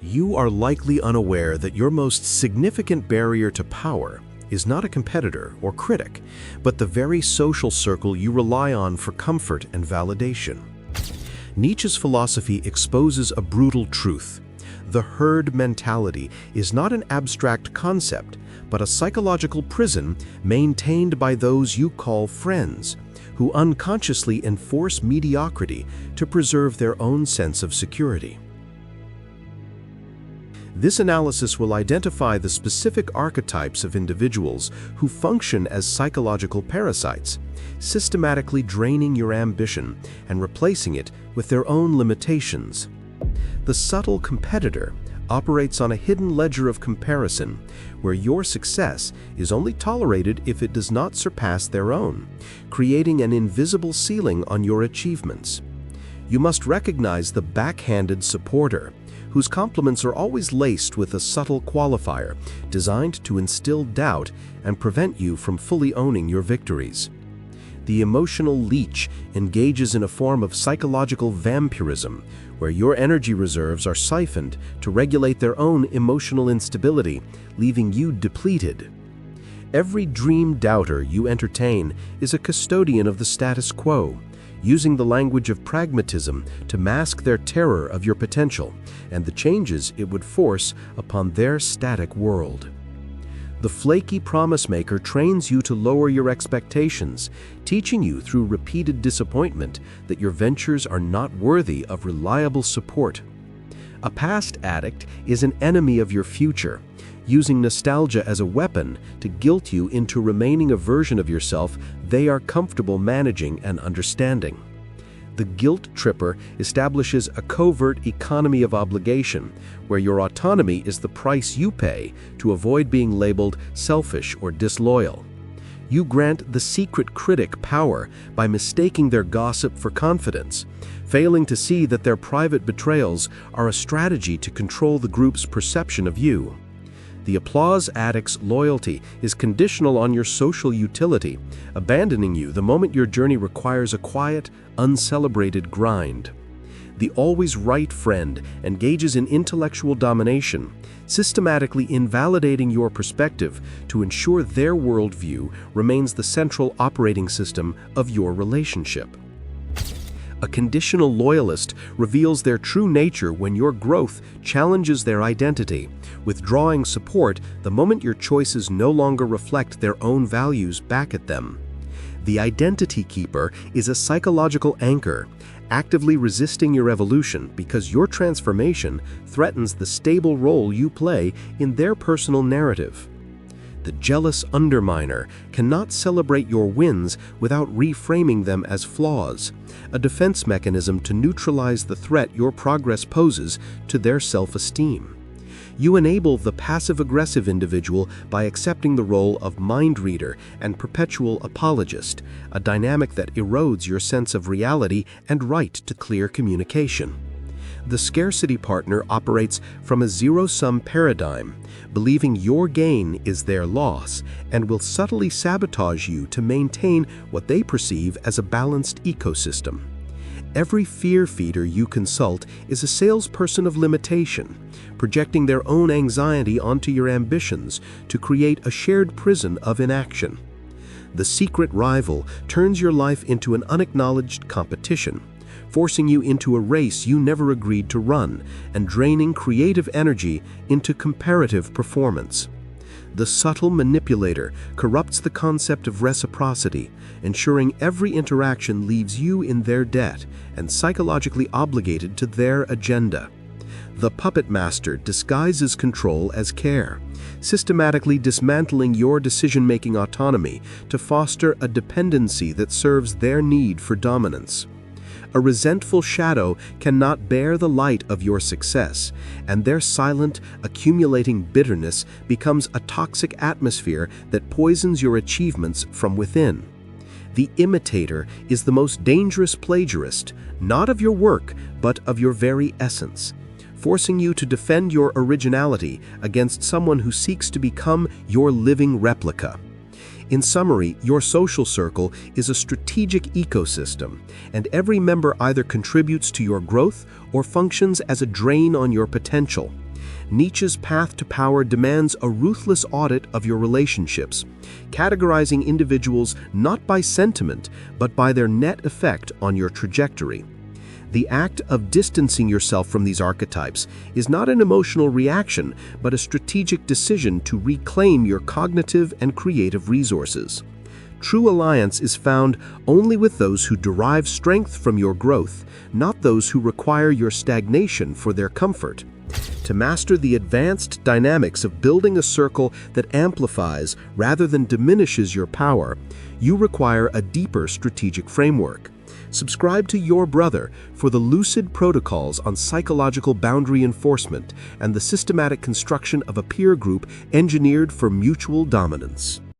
You are likely unaware that your most significant barrier to power is not a competitor or critic, but the very social circle you rely on for comfort and validation. Nietzsche's philosophy exposes a brutal truth. The herd mentality is not an abstract concept, but a psychological prison maintained by those you call friends, who unconsciously enforce mediocrity to preserve their own sense of security. This analysis will identify the specific archetypes of individuals who function as psychological parasites, systematically draining your ambition and replacing it with their own limitations. The subtle competitor operates on a hidden ledger of comparison, where your success is only tolerated if it does not surpass their own, creating an invisible ceiling on your achievements. You must recognize the backhanded supporter, whose compliments are always laced with a subtle qualifier designed to instill doubt and prevent you from fully owning your victories. The emotional leech engages in a form of psychological vampirism, where your energy reserves are siphoned to regulate their own emotional instability, leaving you depleted. Every dream doubter you entertain is a custodian of the status quo, using the language of pragmatism to mask their terror of your potential and the changes it would force upon their static world. The flaky promise maker trains you to lower your expectations, teaching you through repeated disappointment that your ventures are not worthy of reliable support. A past addict is an enemy of your future, using nostalgia as a weapon to guilt you into remaining a version of yourself they are comfortable managing and understanding. The guilt tripper establishes a covert economy of obligation, where your autonomy is the price you pay to avoid being labeled selfish or disloyal. You grant the secret critic power by mistaking their gossip for confidence, failing to see that their private betrayals are a strategy to control the group's perception of you. The applause addict's loyalty is conditional on your social utility, abandoning you the moment your journey requires a quiet, uncelebrated grind. The always right friend engages in intellectual domination, systematically invalidating your perspective to ensure their worldview remains the central operating system of your relationship. A conditional loyalist reveals their true nature when your growth challenges their identity, withdrawing support the moment your choices no longer reflect their own values back at them. The identity keeper is a psychological anchor, actively resisting your evolution because your transformation threatens the stable role you play in their personal narrative. The jealous underminer cannot celebrate your wins without reframing them as flaws, a defense mechanism to neutralize the threat your progress poses to their self-esteem. You enable the passive-aggressive individual by accepting the role of mind reader and perpetual apologist, a dynamic that erodes your sense of reality and right to clear communication. The scarcity partner operates from a zero-sum paradigm, believing your gain is their loss, and will subtly sabotage you to maintain what they perceive as a balanced ecosystem. Every fear feeder you consult is a salesperson of limitation, projecting their own anxiety onto your ambitions to create a shared prison of inaction. The secret rival turns your life into an unacknowledged competition, forcing you into a race you never agreed to run and draining creative energy into comparative performance. The subtle manipulator corrupts the concept of reciprocity, ensuring every interaction leaves you in their debt and psychologically obligated to their agenda. The puppet master disguises control as care, systematically dismantling your decision-making autonomy to foster a dependency that serves their need for dominance. A resentful shadow cannot bear the light of your success, and their silent, accumulating bitterness becomes a toxic atmosphere that poisons your achievements from within. The imitator is the most dangerous plagiarist, not of your work, but of your very essence, forcing you to defend your originality against someone who seeks to become your living replica. In summary, your social circle is a strategic ecosystem, and every member either contributes to your growth or functions as a drain on your potential. Nietzsche's path to power demands a ruthless audit of your relationships, categorizing individuals not by sentiment, but by their net effect on your trajectory. The act of distancing yourself from these archetypes is not an emotional reaction, but a strategic decision to reclaim your cognitive and creative resources. True alliance is found only with those who derive strength from your growth, not those who require your stagnation for their comfort. To master the advanced dynamics of building a circle that amplifies rather than diminishes your power, you require a deeper strategic framework. Subscribe to Your Brother for the lucid protocols on psychological boundary enforcement and the systematic construction of a peer group engineered for mutual dominance.